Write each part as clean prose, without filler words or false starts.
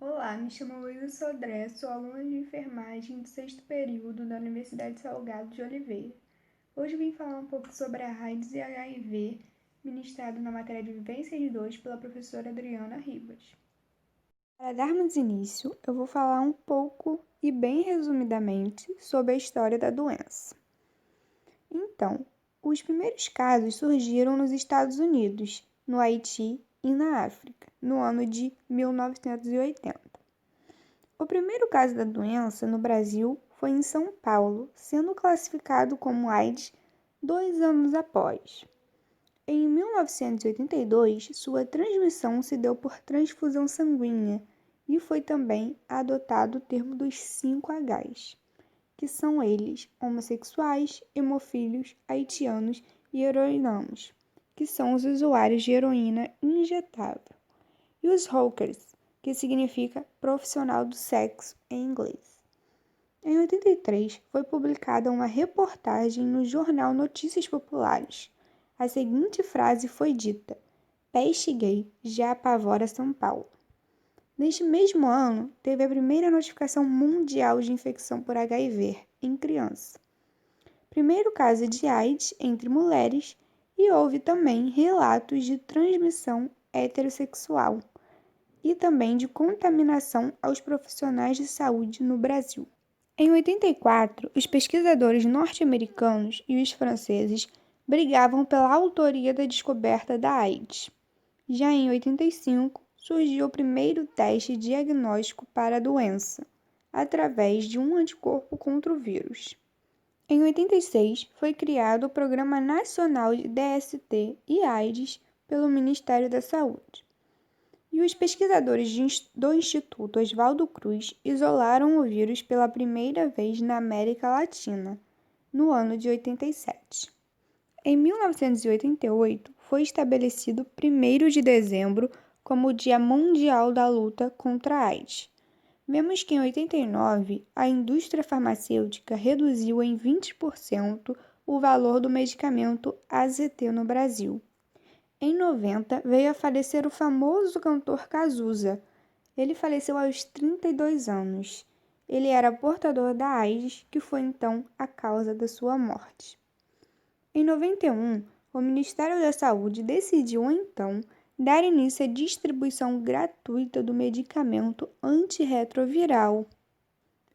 Olá, me chamo Luísa Sodré, sou aluna de enfermagem do sexto período da Universidade Salgado de Oliveira. Hoje vim falar um pouco sobre a AIDS e HIV, ministrado na matéria de Vivência de Dores pela professora Adriana Ribas. Para darmos início, eu vou falar um pouco e bem resumidamente sobre a história da doença. Então, os primeiros casos surgiram nos Estados Unidos, no Haiti e na África, no ano de 1980. O primeiro caso da doença no Brasil foi em São Paulo, sendo classificado como AIDS 2 anos após. Em 1982, sua transmissão se deu por transfusão sanguínea e foi também adotado o termo dos 5Hs, que são eles homossexuais, hemofílios, haitianos e heroinanos, que são os usuários de heroína injetável, e os Hawkers, que significa profissional do sexo em inglês. Em 83, foi publicada uma reportagem no jornal Notícias Populares. A seguinte frase foi dita: "Peste gay já apavora São Paulo". Neste mesmo ano, teve a primeira notificação mundial de infecção por HIV em criança. Primeiro caso de AIDS entre mulheres e houve também relatos de transmissão heterossexual e também de contaminação aos profissionais de saúde no Brasil. Em 84, os pesquisadores norte-americanos e os franceses brigavam pela autoria da descoberta da AIDS. Já em 85, surgiu o primeiro teste diagnóstico para a doença, através de um anticorpo contra o vírus. Em 86, foi criado o Programa Nacional de DST e AIDS pelo Ministério da Saúde. E os pesquisadores do Instituto Oswaldo Cruz isolaram o vírus pela primeira vez na América Latina, no ano de 87. Em 1988, foi estabelecido 1º de dezembro como o Dia Mundial da Luta contra a AIDS. Vemos que em 89, a indústria farmacêutica reduziu em 20% o valor do medicamento AZT no Brasil. Em 90, veio a falecer o famoso cantor Cazuza. Ele faleceu aos 32 anos. Ele era portador da AIDS, que foi então a causa da sua morte. Em 91, o Ministério da Saúde decidiu então dar início à distribuição gratuita do medicamento antirretroviral.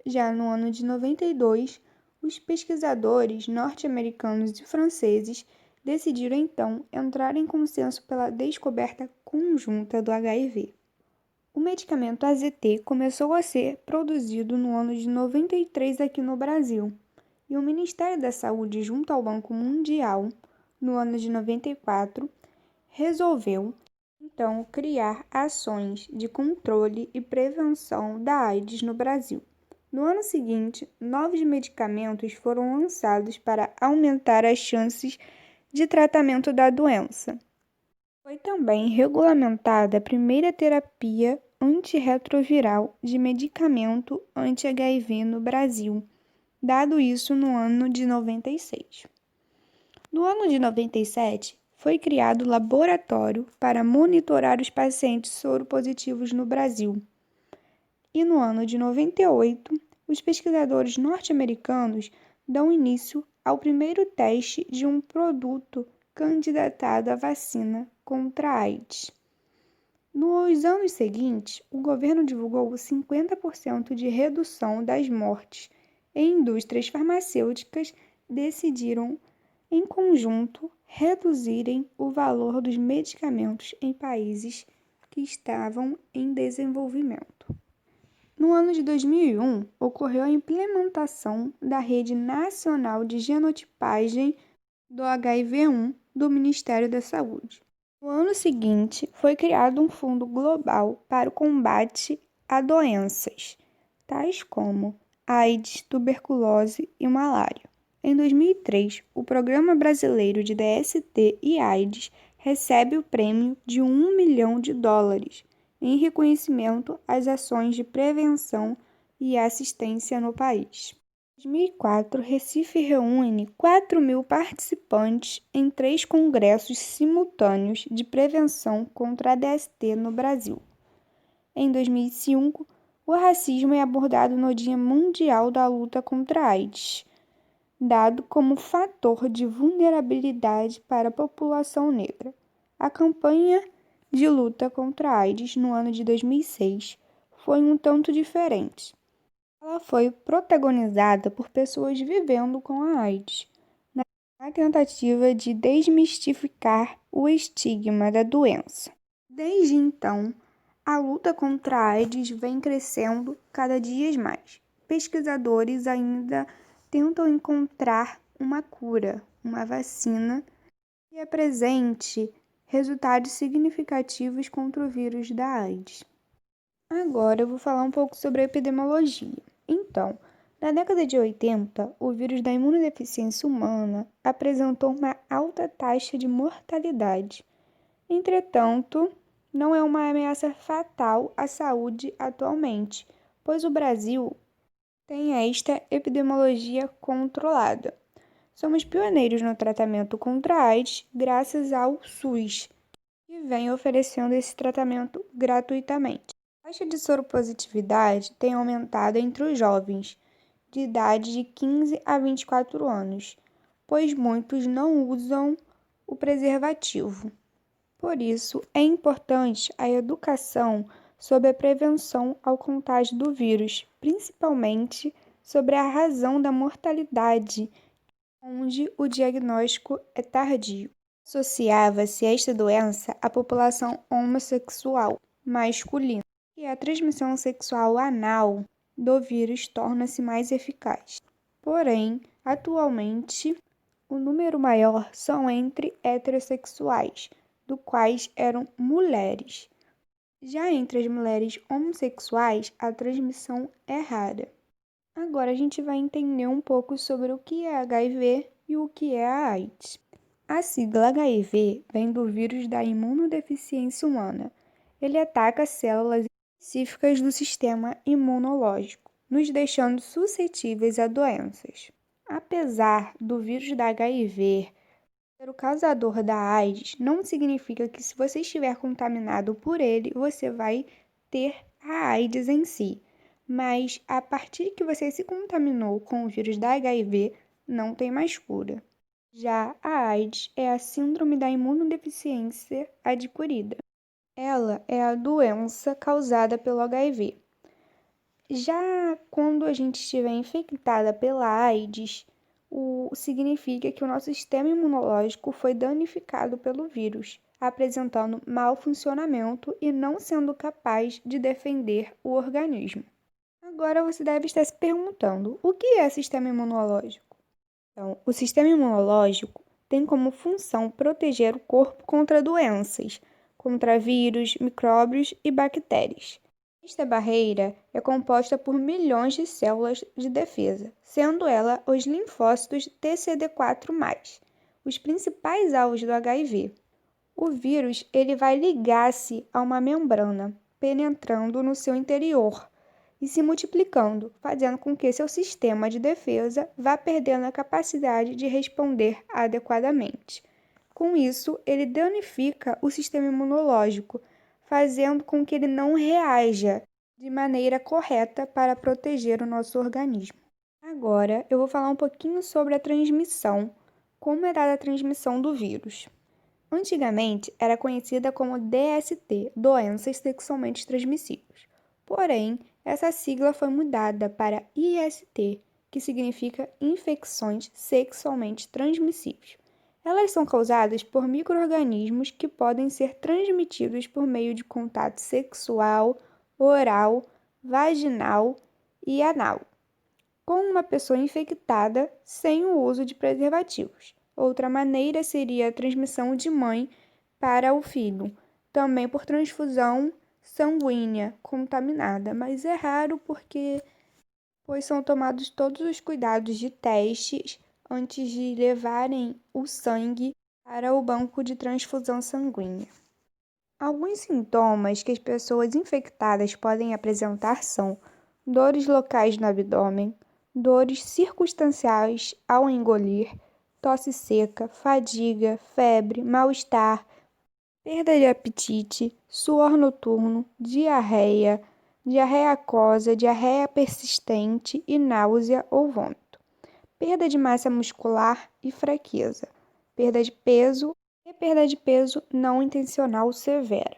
Já no ano de 92, os pesquisadores norte-americanos e franceses decidiram então entrar em consenso pela descoberta conjunta do HIV. O medicamento AZT começou a ser produzido no ano de 93 aqui no Brasil, e o Ministério da Saúde, junto ao Banco Mundial, no ano de 94, resolveu então criar ações de controle e prevenção da AIDS no Brasil. No ano seguinte, novos medicamentos foram lançados para aumentar as chances de tratamento da doença. Foi também regulamentada a primeira terapia antirretroviral de medicamento anti-HIV no Brasil, dado isso no ano de 96. No ano de 97, foi criado o laboratório para monitorar os pacientes soropositivos no Brasil. E no ano de 98, os pesquisadores norte-americanos dão início ao primeiro teste de um produto candidatado à vacina contra a AIDS. Nos anos seguintes, o governo divulgou 50% de redução das mortes e indústrias farmacêuticas decidiram, em conjunto, reduzirem o valor dos medicamentos em países que estavam em desenvolvimento. No ano de 2001, ocorreu a implementação da Rede Nacional de Genotipagem do HIV-1 do Ministério da Saúde. No ano seguinte, foi criado um fundo global para o combate a doenças, tais como AIDS, tuberculose e malária. Em 2003, o Programa Brasileiro de DST e AIDS recebe o prêmio de US$ 1 milhão em reconhecimento às ações de prevenção e assistência no país. Em 2004, Recife reúne 4.000 participantes em 3 congressos simultâneos de prevenção contra a DST no Brasil. Em 2005, o racismo é abordado no Dia Mundial da Luta contra a AIDS, dado como fator de vulnerabilidade para a população negra. A campanha de luta contra a AIDS no ano de 2006 foi um tanto diferente. Ela foi protagonizada por pessoas vivendo com a AIDS, na tentativa de desmistificar o estigma da doença. Desde então, a luta contra a AIDS vem crescendo cada dia mais. Pesquisadores ainda tentam encontrar uma cura, uma vacina que apresente resultados significativos contra o vírus da AIDS. Agora eu vou falar um pouco sobre a epidemiologia. Então, na década de 80, o vírus da imunodeficiência humana apresentou uma alta taxa de mortalidade. Entretanto, não é uma ameaça fatal à saúde atualmente, pois o Brasil tem esta epidemiologia controlada. Somos pioneiros no tratamento contra a AIDS graças ao SUS, que vem oferecendo esse tratamento gratuitamente. A taxa de soropositividade tem aumentado entre os jovens, de idade de 15 a 24 anos, pois muitos não usam o preservativo. Por isso, é importante a educação sobre a prevenção ao contágio do vírus, principalmente sobre a razão da mortalidade, onde o diagnóstico é tardio. Associava-se a esta doença à população homossexual masculina, e a transmissão sexual anal do vírus torna-se mais eficaz. Porém, atualmente, o número maior são entre heterossexuais, do quais eram mulheres. Já entre as mulheres homossexuais, a transmissão é rara. Agora a gente vai entender um pouco sobre o que é HIV e o que é a AIDS. A sigla HIV vem do vírus da imunodeficiência humana. Ele ataca células específicas do sistema imunológico, nos deixando suscetíveis a doenças. Apesar do vírus da HIV ser o causador da AIDS, não significa que se você estiver contaminado por ele, você vai ter a AIDS em si. Mas a partir que você se contaminou com o vírus da HIV, não tem mais cura. Já a AIDS é a síndrome da imunodeficiência adquirida. Ela é a doença causada pelo HIV. Já quando a gente estiver infectada pela AIDS, significa que o nosso sistema imunológico foi danificado pelo vírus, apresentando mau funcionamento e não sendo capaz de defender o organismo. Agora você deve estar se perguntando: o que é sistema imunológico? Então, o sistema imunológico tem como função proteger o corpo contra doenças, contra vírus, micróbios e bactérias. Esta barreira é composta por milhões de células de defesa, sendo ela os linfócitos TCD4+, os principais alvos do HIV. O vírus ele vai ligar-se a uma membrana, penetrando no seu interior e se multiplicando, fazendo com que seu sistema de defesa vá perdendo a capacidade de responder adequadamente. Com isso, ele danifica o sistema imunológico, fazendo com que ele não reaja de maneira correta para proteger o nosso organismo. Agora, eu vou falar um pouquinho sobre a transmissão, como é dada a transmissão do vírus. Antigamente, era conhecida como DST, doenças sexualmente transmissíveis. Porém, essa sigla foi mudada para IST, que significa infecções sexualmente transmissíveis. Elas são causadas por micro-organismos que podem ser transmitidos por meio de contato sexual, oral, vaginal e anal, com uma pessoa infectada sem o uso de preservativos. Outra maneira seria a transmissão de mãe para o filho, também por transfusão sanguínea contaminada, mas é raro pois são tomados todos os cuidados de testes antes de levarem o sangue para o banco de transfusão sanguínea. Alguns sintomas que as pessoas infectadas podem apresentar são dores locais no abdômen, dores circunstanciais ao engolir, tosse seca, fadiga, febre, mal-estar, perda de apetite, suor noturno, diarreia, diarreia aquosa, diarreia persistente e náusea ou vômito, perda de massa muscular e fraqueza, perda de peso e perda de peso não intencional severa,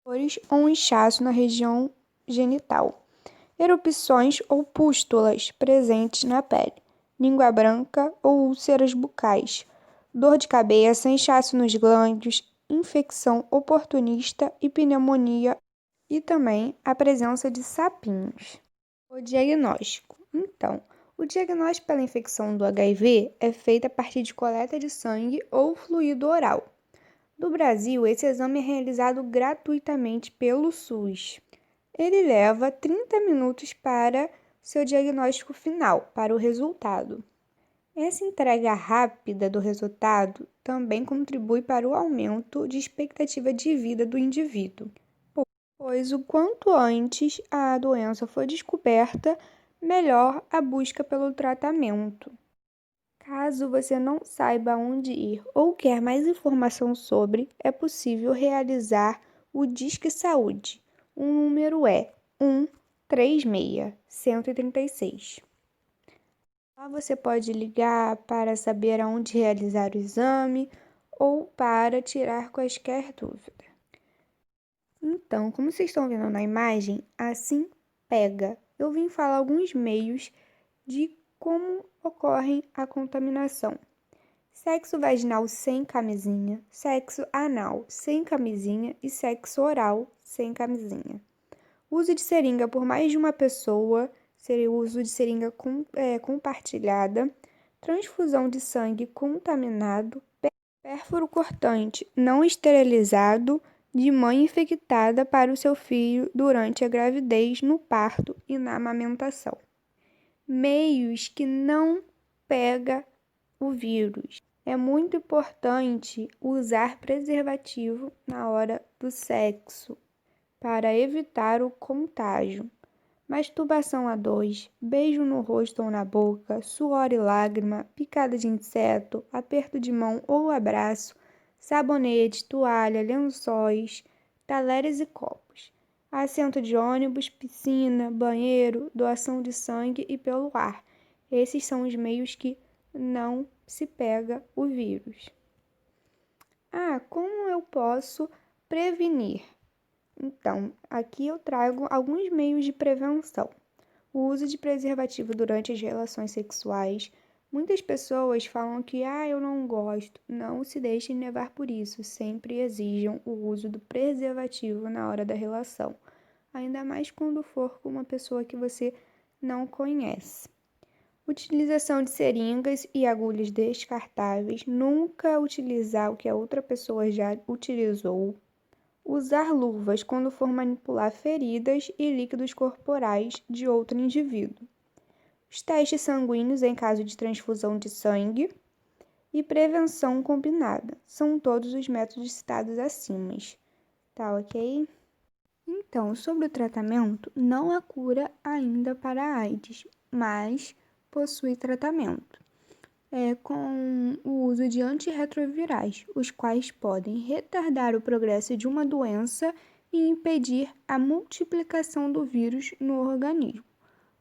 dores ou um inchaço na região genital, erupções ou pústulas presentes na pele, língua branca ou úlceras bucais, dor de cabeça, inchaço nos glândulos, infecção oportunista e pneumonia e também a presença de sapinhos. O diagnóstico. Então, o diagnóstico pela infecção do HIV é feito a partir de coleta de sangue ou fluido oral. No Brasil, esse exame é realizado gratuitamente pelo SUS. Ele leva 30 minutos para seu diagnóstico final, para o resultado. Essa entrega rápida do resultado também contribui para o aumento de expectativa de vida do indivíduo, pois o quanto antes a doença for descoberta, melhor a busca pelo tratamento. Caso você não saiba onde ir ou quer mais informação sobre, é possível realizar o Disque Saúde. O número é 136 136. Lá você pode ligar para saber aonde realizar o exame ou para tirar quaisquer dúvidas. Então, como vocês estão vendo na imagem, assim pega. Eu vim falar alguns meios de como ocorre a contaminação. Sexo vaginal sem camisinha, sexo anal sem camisinha e sexo oral sem camisinha. Uso de seringa por mais de uma pessoa, seria o uso de seringa compartilhada, transfusão de sangue contaminado, pérfuro cortante não esterilizado de mãe infectada para o seu filho durante a gravidez, no parto e na amamentação. Meios que não pega o vírus. É muito importante usar preservativo na hora do sexo para evitar o contágio. Masturbação a dois, beijo no rosto ou na boca, suor e lágrima, picada de inseto, aperto de mão ou abraço, sabonete, toalha, lençóis, talheres e copos, assento de ônibus, piscina, banheiro, doação de sangue e pelo ar. Esses são os meios que não se pega o vírus. Como eu posso prevenir? Então, aqui eu trago alguns meios de prevenção. O uso de preservativo durante as relações sexuais. Muitas pessoas falam que, eu não gosto. Não se deixem levar por isso. Sempre exijam o uso do preservativo na hora da relação. Ainda mais quando for com uma pessoa que você não conhece. Utilização de seringas e agulhas descartáveis. Nunca utilizar o que a outra pessoa já utilizou. Usar luvas quando for manipular feridas e líquidos corporais de outro indivíduo. Os testes sanguíneos em caso de transfusão de sangue e prevenção combinada. São todos os métodos citados acima. Tá ok? Então, sobre o tratamento, não há cura ainda para a AIDS, mas possui tratamento. Com o uso de antirretrovirais, os quais podem retardar o progresso de uma doença e impedir a multiplicação do vírus no organismo.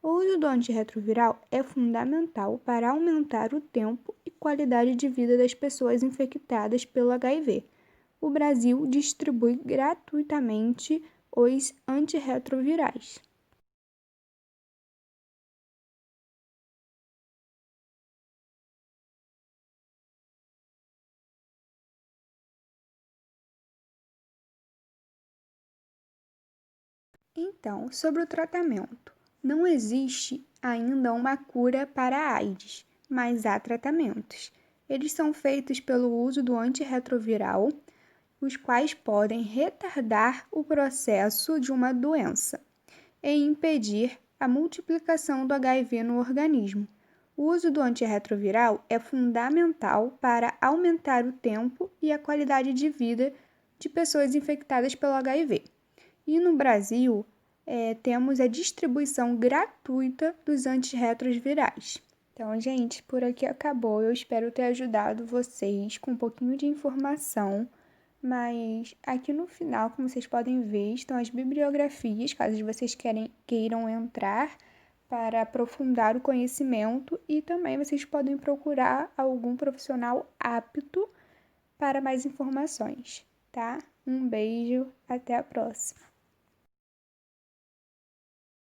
O uso do antirretroviral é fundamental para aumentar o tempo e qualidade de vida das pessoas infectadas pelo HIV. O Brasil distribui gratuitamente os antirretrovirais. Então, sobre o tratamento. Não existe ainda uma cura para a AIDS, mas há tratamentos. Eles são feitos pelo uso do antirretroviral, os quais podem retardar o processo de uma doença e impedir a multiplicação do HIV no organismo. O uso do antirretroviral é fundamental para aumentar o tempo e a qualidade de vida de pessoas infectadas pelo HIV. E no Brasil, temos a distribuição gratuita dos antirretrovirais. Então, gente, por aqui acabou. Eu espero ter ajudado vocês com um pouquinho de informação, Mas aqui no final, como vocês podem ver, estão as bibliografias, caso vocês queiram entrar para aprofundar o conhecimento, e também vocês podem procurar algum profissional apto para mais informações, tá? Um beijo, até a próxima!